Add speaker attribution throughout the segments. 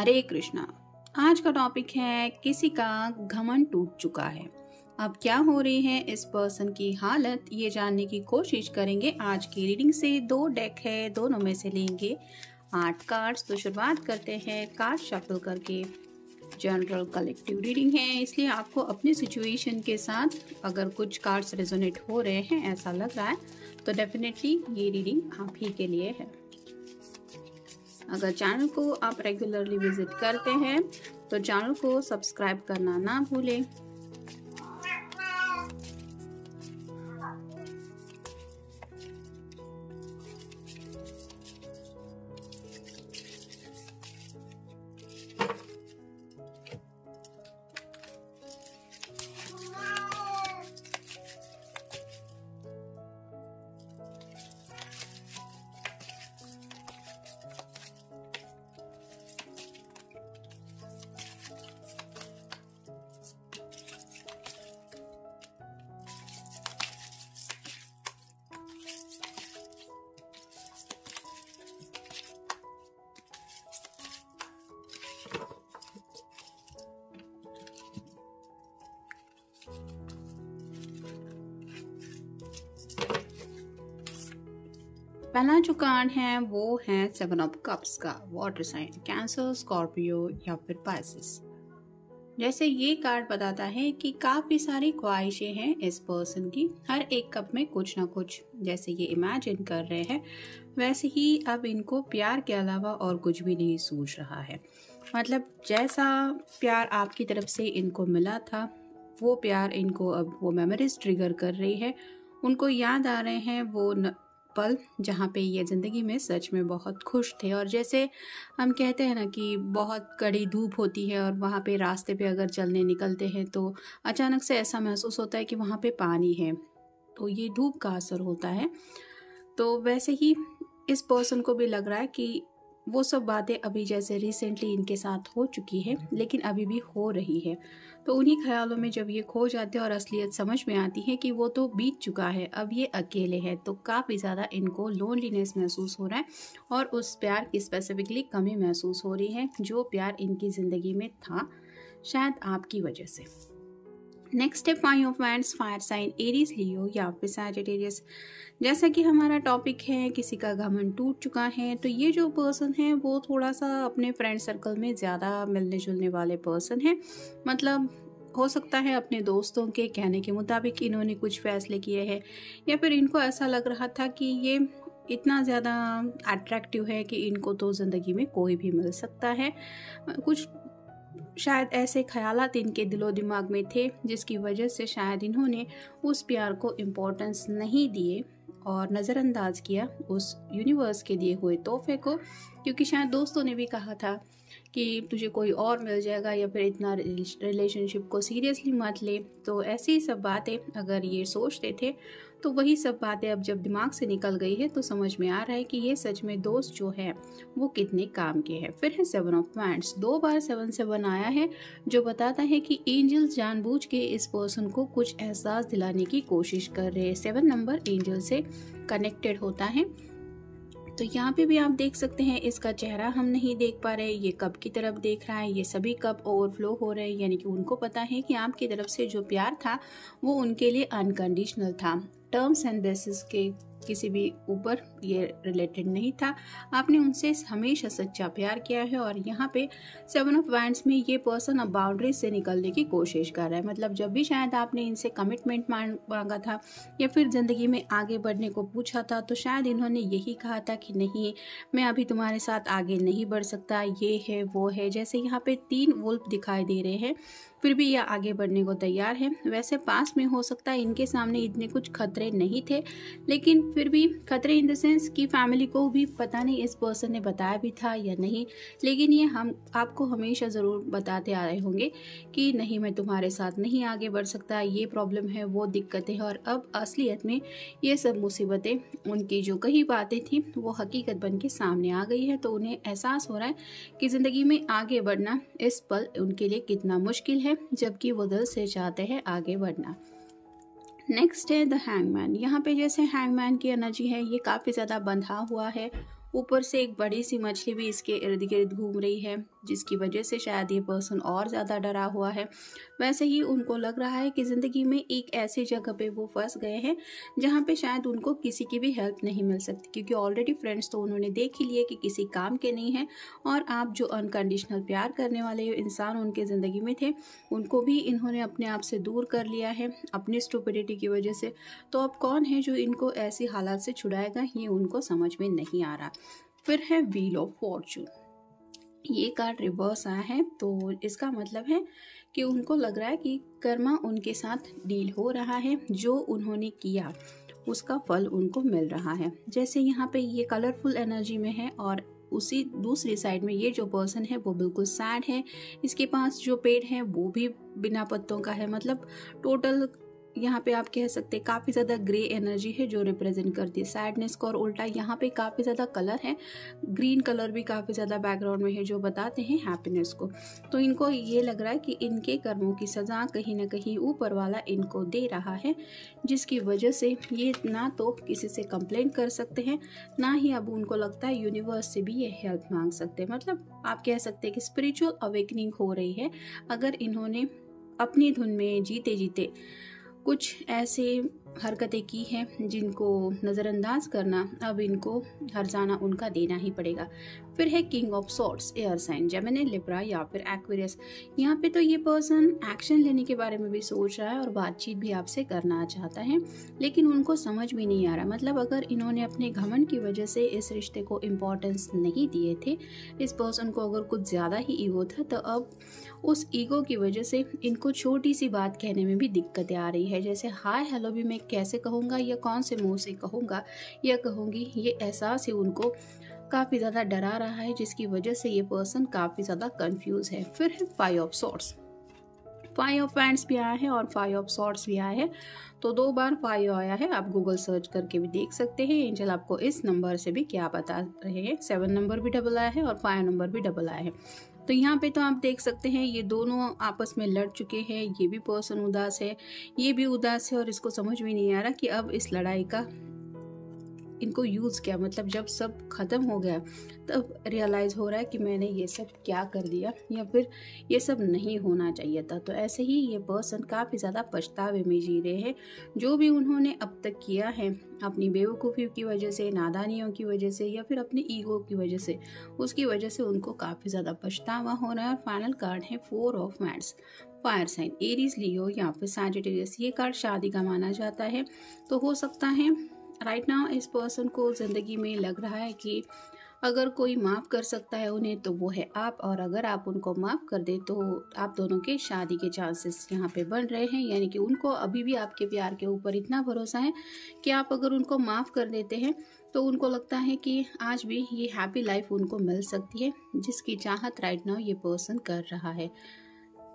Speaker 1: हरे कृष्णा। आज का टॉपिक है किसी का घमंड टूट चुका है। अब क्या हो रही है इस पर्सन की हालत, ये जानने की कोशिश करेंगे आज की रीडिंग से। 2 डेक है, दोनों में से लेंगे 8 कार्ड्स। तो शुरुआत करते हैं कार्ड शफल करके। जनरल कलेक्टिव रीडिंग है, इसलिए आपको अपनी सिचुएशन के साथ अगर कुछ कार्ड्स रेजोनेट हो रहे हैं, ऐसा लग रहा है, तो डेफिनेटली ये रीडिंग आप ही के लिए है। अगर चैनल को आप रेगुलरली विजिट करते हैं तो चैनल को सब्सक्राइब करना ना भूलें। पहला जो कार्ड है वो है 7 ऑफ कप्स का। वाटर साइन, कैंसर, स्कॉर्पियो या फिर पाइसेस। जैसे ये कार्ड बताता है कि काफी सारी ख्वाहिशें हैं इस पर्सन की, हर एक कप में कुछ ना कुछ। जैसे ये इमेजिन कर रहे हैं वैसे ही अब इनको प्यार के अलावा और कुछ भी नहीं सूझ रहा है। मतलब जैसा प्यार आपकी तरफ से इनको मिला था, वो प्यार इनको अब वो मेमोरीज ट्रिगर कर रही है। उनको याद आ रहे हैं वो पल जहाँ पे ये ज़िंदगी में सच में बहुत खुश थे। और जैसे हम कहते हैं ना कि बहुत कड़ी धूप होती है और वहाँ पे रास्ते पे अगर चलने निकलते हैं तो अचानक से ऐसा महसूस होता है कि वहाँ पे पानी है, तो ये धूप का असर होता है। तो वैसे ही इस पर्सन को भी लग रहा है कि वो सब बातें अभी जैसे रिसेंटली इनके साथ हो चुकी है, लेकिन अभी भी हो रही है। तो उन्हीं ख्यालों में जब ये खो जाते हैं और असलियत समझ में आती है कि वो तो बीत चुका है, अब ये अकेले हैं, तो काफ़ी ज़्यादा इनको लोनलीनेस महसूस हो रहा है और उस प्यार की स्पेसिफिकली कमी महसूस हो रही है जो प्यार इनकी ज़िंदगी में था, शायद आपकी वजह से। नेक्स्ट है 5 of wands, fire sign, Aries, Leo या फिर सैजिटेरियस। जैसा कि हमारा टॉपिक है किसी का घमंड टूट चुका है, तो ये जो पर्सन है वो थोड़ा सा अपने फ्रेंड सर्कल में ज़्यादा मिलने जुलने वाले पर्सन है। मतलब हो सकता है अपने दोस्तों के कहने के मुताबिक इन्होंने कुछ फैसले किए हैं, या फिर इनको ऐसा लग रहा था कि ये इतना ज़्यादा अट्रैक्टिव है कि इनको तो ज़िंदगी में कोई भी मिल सकता है। कुछ शायद ऐसे ख्यालात इनके दिलो दिमाग में थे जिसकी वजह से शायद इन्होंने उस प्यार को इम्पोर्टेंस नहीं दिए और नज़रअंदाज किया उस यूनिवर्स के दिए हुए तोहफे को, क्योंकि शायद दोस्तों ने भी कहा था कि तुझे कोई और मिल जाएगा या फिर इतना रिलेशनशिप को सीरियसली मत ले। तो ऐसी सब बातें अगर ये सोचते थे तो वही सब बातें अब जब दिमाग से निकल गई है तो समझ में आ रहा है कि ये सच में दोस्त जो है वो कितने काम के हैं। फिर है 7 ऑफ वांड्स, 2 बार 7 आया है, जो बताता है कि एंजल्स जानबूझ के इस पर्सन को कुछ एहसास दिलाने की कोशिश कर रहे हैं। 7 नंबर एंजल से कनेक्टेड होता है। तो यहाँ पे भी आप देख सकते हैं इसका चेहरा हम नहीं देख पा रहे, ये कब की तरफ देख रहा है, ये सभी कब ओवरफ्लो हो रहे हैं, यानी कि उनको पता है कि आपकी तरफ से जो प्यार था वो उनके लिए अनकंडीशनल था, टर्म्स एंड बेसिस के किसी भी ऊपर ये रिलेटेड नहीं था। आपने उनसे हमेशा सच्चा प्यार किया है और यहाँ पे 7 ऑफ वांड्स में ये पर्सन अब बाउंड्रीज से निकलने की कोशिश कर रहा है। मतलब जब भी शायद आपने इनसे कमिटमेंट मांगा था या फिर ज़िंदगी में आगे बढ़ने को पूछा था, तो शायद इन्होंने यही कहा था कि नहीं, मैं अभी तुम्हारे साथ आगे नहीं बढ़ सकता, ये है वो है। जैसे यहाँ पे 3 वुल्फ दिखाई दे रहे हैं, फिर भी यह आगे बढ़ने को तैयार है। वैसे पास में हो सकता है इनके सामने इतने कुछ खतरे नहीं थे, लेकिन फिर भी खतरे इन द सेंस कि फैमिली को भी पता नहीं इस पर्सन ने बताया भी था या नहीं, लेकिन ये हम आपको हमेशा ज़रूर बताते आ रहे होंगे कि नहीं, मैं तुम्हारे साथ नहीं आगे बढ़ सकता, ये प्रॉब्लम है, वो दिक्कतें हैं। और अब असलियत में ये सब मुसीबतें, उनकी जो कही बातें थी वो हकीकत बन के सामने आ गई है। तो उन्हें एहसास हो रहा है कि ज़िंदगी में आगे बढ़ना इस पल उनके लिए कितना मुश्किल है, जबकि वो दिल से चाहते हैं आगे बढ़ना। नेक्स्ट है द हैंगमैन। यहाँ पे जैसे हैंगमैन की एनर्जी है, ये काफ़ी ज़्यादा बंधा हुआ है ऊपर से एक बड़ी सी मछली भी इसके इर्द गिर्द घूम रही है, जिसकी वजह से शायद ये पर्सन और ज़्यादा डरा हुआ है। वैसे ही उनको लग रहा है कि ज़िंदगी में एक ऐसी जगह पे वो फंस गए हैं जहाँ पे शायद उनको किसी की भी हेल्प नहीं मिल सकती, क्योंकि ऑलरेडी फ्रेंड्स तो उन्होंने देख ही लिए कि किसी काम के नहीं है। और आप जो अनकंडीशनल प्यार करने वाले इंसान उनके ज़िंदगी में थे, उनको भी इन्होंने अपने आप से दूर कर लिया है अपनी स्टुपिडिटी की वजह से। तो अब कौन है जो इनको ऐसी हालात से छुड़ाएगा, ये उनको समझ में नहीं आ रहा। फिर है व्हील ऑफ फॉर्चून। ये कार्ड रिवर्स आया है, तो इसका मतलब है कि उनको लग रहा है कि कर्मा उनके साथ डील हो रहा है, जो उन्होंने किया उसका फल उनको मिल रहा है। जैसे यहाँ पे ये कलरफुल एनर्जी में है और उसी दूसरी साइड में ये जो पर्सन है वो बिल्कुल सैड है। इसके पास जो पेड़ है वो भी बिना पत्तों का है। मतलब टोटल यहाँ पे आप कह सकते हैं काफ़ी ज़्यादा ग्रे एनर्जी है जो रिप्रेजेंट करती है सैडनेस को। और उल्टा यहाँ पे काफ़ी ज़्यादा कलर है, ग्रीन कलर भी काफ़ी ज़्यादा बैकग्राउंड में है जो बताते हैं हैप्पीनेस को। तो इनको ये लग रहा है कि इनके कर्मों की सज़ा कहीं ना कहीं ऊपर वाला इनको दे रहा है, जिसकी वजह से ये ना तो किसी से कंप्लेन कर सकते हैं, ना ही अब उनको लगता है यूनिवर्स से भी ये हेल्प मांग सकते हैं। मतलब आप कह सकते हैं कि स्पिरिचुअल अवेकनिंग हो रही है अगर इन्होंने अपनी धुन में जीते जीते कुछ ऐसे हरकतें की हैं जिनको नज़रअंदाज करना अब इनको हर्जाना उनका देना ही पड़ेगा। फिर है king of swords, air sign, Gemini, Libra या फिर एक्वेरियस। यहाँ पे तो ये पर्सन एक्शन लेने के बारे में भी सोच रहा है और बातचीत भी आपसे करना चाहता है, लेकिन उनको समझ में नहीं आ रहा। मतलब अगर इन्होंने अपने घमंड की वजह से इस रिश्ते को इम्पोर्टेंस नहीं दिए थे, इस पर्सन को अगर कुछ ज़्यादा ही ईगो था, तो अब उस ईगो की वजह से इनको छोटी सी बात कहने में भी दिक्कतें आ रही है। जैसे हाय हेलो भी मैं कैसे कहूँगा या कौन से मुंह से कहूँगा या कहूँगी, ये एहसास ही उनको काफ़ी ज़्यादा डरा रहा है, जिसकी वजह से ये पर्सन काफ़ी ज़्यादा कंफ्यूज है। फिर है 5 ऑफ सॉर्ड्स, 5 ऑफ वैंड्स भी आया है और 5 ऑफ सॉर्ड्स भी आया है। तो 2 बार 5 आया है, आप गूगल सर्च करके भी देख सकते हैं एंजल आपको इस नंबर से भी क्या बता रहे हैं। 7 नंबर भी डबल आया है और 5 नंबर भी डबल आया है। तो यहाँ पे तो आप देख सकते हैं ये दोनों आपस में लड़ चुके हैं। ये भी पर्सन उदास है, ये भी उदास है, और इसको समझ में नहीं आ रहा कि अब इस लड़ाई का इनको यूज़ क्या। मतलब जब सब ख़त्म हो गया तब रियलाइज़ हो रहा है कि मैंने ये सब क्या कर दिया, या फिर ये सब नहीं होना चाहिए था। तो ऐसे ही ये पर्सन काफ़ी ज़्यादा पछतावे में जी रहे हैं। जो भी उन्होंने अब तक किया है अपनी बेवकूफ़ी की वजह से, नादानियों की वजह से, या फिर अपनी ईगो की वजह से, उसकी वजह से उनको काफ़ी ज़्यादा पछतावा हो रहा है। और फाइनल कार्ड है 4 of wands, fire sign, Aries, Leo या फिर सैजिटेरियस। ये कार्ड शादी का माना जाता है। तो हो सकता है राइट नाउ इस पर्सन को ज़िंदगी में लग रहा है कि अगर कोई माफ़ कर सकता है उन्हें तो वो है आप, और अगर आप उनको माफ़ कर दे तो आप दोनों के शादी के चांसेस यहाँ पे बन रहे हैं। यानी कि उनको अभी भी आपके प्यार के ऊपर इतना भरोसा है कि आप अगर उनको माफ़ कर देते हैं तो उनको लगता है कि आज भी ये हैप्पी लाइफ उनको मिल सकती है, जिसकी चाहत राइट नाउ ये पर्सन कर रहा है।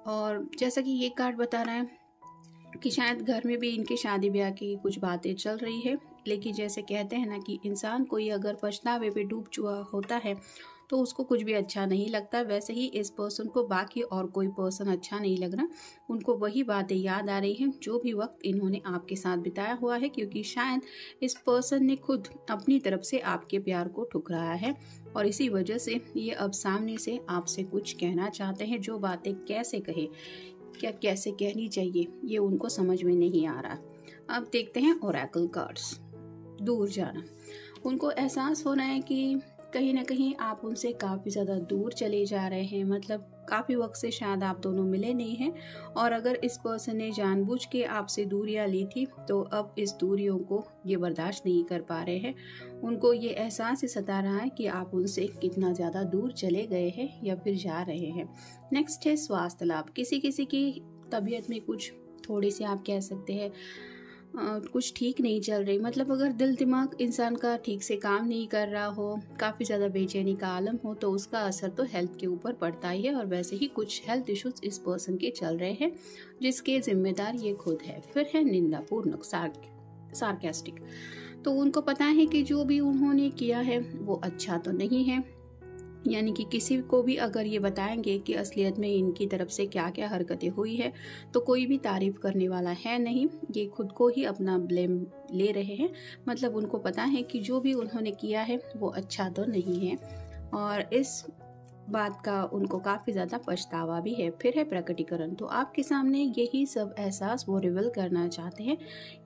Speaker 1: और जैसा कि ये कार्ड बता रहा है कि शायद घर में भी इनके शादी ब्याह की कुछ बातें चल रही है, लेकिन जैसे कहते हैं ना कि इंसान कोई अगर पछतावे पे डूब चुका होता है तो उसको कुछ भी अच्छा नहीं लगता, वैसे ही इस पर्सन को बाकी और कोई पर्सन अच्छा नहीं लग रहा। उनको वही बातें याद आ रही हैं जो भी वक्त इन्होंने आपके साथ बिताया हुआ है, क्योंकि शायद इस पर्सन ने खुद अपनी तरफ से आपके प्यार को ठुकराया है, और इसी वजह से ये अब सामने से आपसे कुछ कहना चाहते हैं। जो बातें कैसे कहे, क्या कैसे कहनी चाहिए, ये उनको समझ में नहीं आ रहा। अब देखते हैं ओरेकल कार्ड्स। दूर जाना, उनको एहसास हो रहा है कि कहीं ना कहीं आप उनसे काफ़ी ज़्यादा दूर चले जा रहे हैं। मतलब काफ़ी वक्त से शायद आप दोनों मिले नहीं हैं, और अगर इस पर्सन ने जानबूझ के आपसे दूरियां ली थी तो अब इस दूरियों को ये बर्दाश्त नहीं कर पा रहे हैं। उनको ये एहसास ही सता रहा है कि आप उनसे कितना ज़्यादा दूर चले गए हैं या फिर जा रहे हैं। नेक्स्ट है स्वास्थ्य लाभ। किसी किसी की तबीयत में कुछ थोड़ी सी आप कह सकते हैं कुछ ठीक नहीं चल रही। मतलब अगर दिल दिमाग इंसान का ठीक से काम नहीं कर रहा हो, काफ़ी ज़्यादा बेचैनी का आलम हो, तो उसका असर तो हेल्थ के ऊपर पड़ता ही है। और वैसे ही कुछ हेल्थ इश्यूज इस पर्सन के चल रहे हैं, जिसके जिम्मेदार ये खुद है। फिर है निंदापूर्वक, सार्केस्टिक। तो उनको पता है कि जो भी उन्होंने किया है वो अच्छा तो नहीं है, यानी कि किसी को भी अगर ये बताएंगे कि असलियत में इनकी तरफ से क्या क्या हरकतें हुई है तो कोई भी तारीफ करने वाला है नहीं। ये खुद को ही अपना ब्लेम ले रहे हैं, मतलब उनको पता है कि जो भी उन्होंने किया है वो अच्छा तो नहीं है और इस बात का उनको काफ़ी ज़्यादा पछतावा भी है। फिर है प्रकटीकरण। तो आपके सामने यही सब एहसास वो रिवील करना चाहते हैं,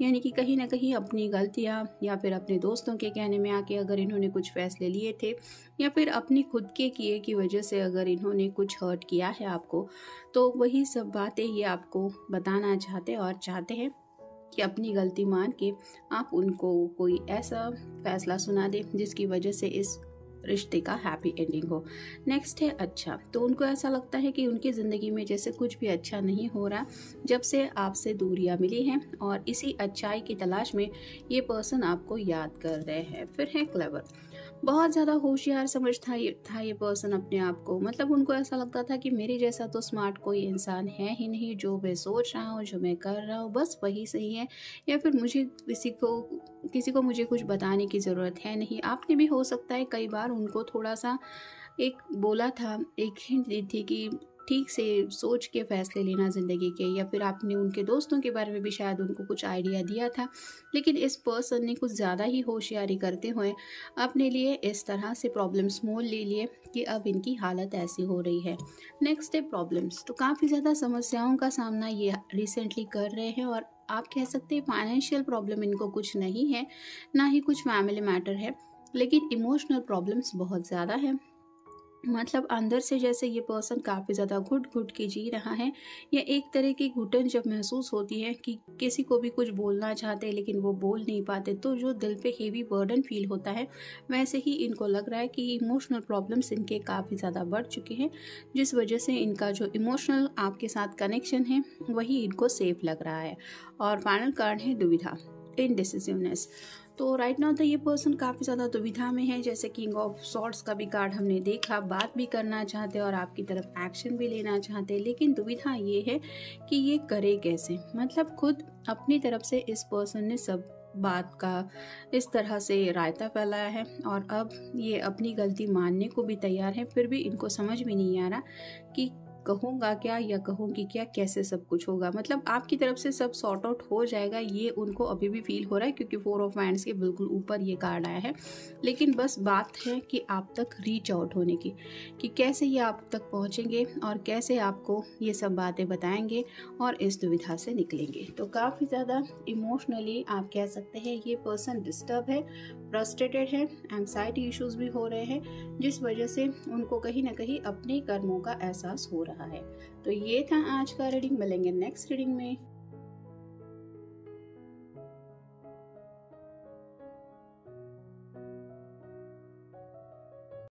Speaker 1: यानी कि कहीं ना कहीं अपनी गलतियाँ या फिर अपने दोस्तों के कहने में आके अगर इन्होंने कुछ फैसले लिए थे या फिर अपनी खुद के किए की वजह से अगर इन्होंने कुछ हर्ट किया है आपको, तो वही सब बातें ये आपको बताना चाहते और चाहते हैं कि अपनी गलती मान के आप उनको कोई ऐसा फैसला सुना दें जिसकी वजह से इस रिश्ते का हैप्पी एंडिंग हो। नेक्स्ट है अच्छा। तो उनको ऐसा लगता है कि उनकी ज़िंदगी में जैसे कुछ भी अच्छा नहीं हो रहा जब से आपसे दूरियां मिली हैं और इसी अच्छाई की तलाश में ये पर्सन आपको याद कर रहे हैं। फिर है क्लेवर। बहुत ज़्यादा होशियार समझता था ये पर्सन अपने आप को, मतलब उनको ऐसा लगता था कि मेरे जैसा तो स्मार्ट कोई इंसान है ही नहीं, जो मैं सोच रहा हूँ जो मैं कर रहा हूँ बस वही सही है, या फिर मुझे किसी को मुझे कुछ बताने की ज़रूरत है नहीं। आपने भी हो सकता है कई बार उनको थोड़ा सा एक बोला था, एक हिंट दी थी कि ठीक से सोच के फैसले लेना ज़िंदगी के, या फिर आपने उनके दोस्तों के बारे में भी शायद उनको कुछ आइडिया दिया था, लेकिन इस पर्सन ने कुछ ज़्यादा ही होशियारी करते हुए अपने लिए इस तरह से प्रॉब्लम्स मोल ले लिए कि अब इनकी हालत ऐसी हो रही है। नेक्स्ट है प्रॉब्लम्स। तो काफ़ी ज़्यादा समस्याओं का सामना ये रिसेंटली कर रहे हैं और आप कह सकते हैं फाइनेंशियल प्रॉब्लम इनको कुछ नहीं है, ना ही कुछ फैमिली मैटर है, लेकिन इमोशनल प्रॉब्लम्स बहुत ज़्यादा है। मतलब अंदर से जैसे ये पर्सन काफ़ी ज़्यादा घुट घुट के जी रहा है, या एक तरह की घुटन जब महसूस होती है कि किसी को भी कुछ बोलना चाहते हैं लेकिन वो बोल नहीं पाते, तो जो दिल पे हेवी बर्डन फील होता है, वैसे ही इनको लग रहा है कि इमोशनल प्रॉब्लम्स इनके काफ़ी ज़्यादा बढ़ चुके हैं, जिस वजह से इनका जो इमोशनल आपके साथ कनेक्शन है वही इनको सेफ लग रहा है। और फाइनल कार्ड है दुविधा, इनडिसिसिवनेस। तो राइट नाउ तो ये पर्सन काफ़ी ज़्यादा दुविधा में है। जैसे किंग ऑफ सॉर्ड्स का भी कार्ड हमने देखा, बात भी करना चाहते और आपकी तरफ एक्शन भी लेना चाहते, लेकिन दुविधा ये है कि ये करे कैसे। मतलब खुद अपनी तरफ से इस पर्सन ने सब बात का इस तरह से रायता फैलाया है और अब ये अपनी गलती मानने को भी तैयार है, फिर भी इनको समझ में नहीं आ रहा कि कहूँगा क्या या कहूँगी क्या, कैसे सब कुछ होगा। मतलब आपकी तरफ से सब सॉर्ट आउट हो जाएगा ये उनको अभी भी फील हो रहा है, क्योंकि 4 ऑफ वांड्स के बिल्कुल ऊपर ये कार्ड आया है। लेकिन बस बात है कि आप तक रीच आउट होने की, कि कैसे ये आप तक पहुँचेंगे और कैसे आपको ये सब बातें बताएंगे और इस दुविधा से निकलेंगे। तो काफ़ी ज़्यादा इमोशनली आप कह सकते हैं ये पर्सन डिस्टर्ब है, फ्रस्ट्रेटेड है, एंग्जाइटी इश्यूज भी हो रहे हैं, जिस वजह से उनको कहीं ना कहीं अपने कर्मों का एहसास हो रहा है। तो ये था आज का रीडिंग। मिलेंगे नेक्स्ट रीडिंग में।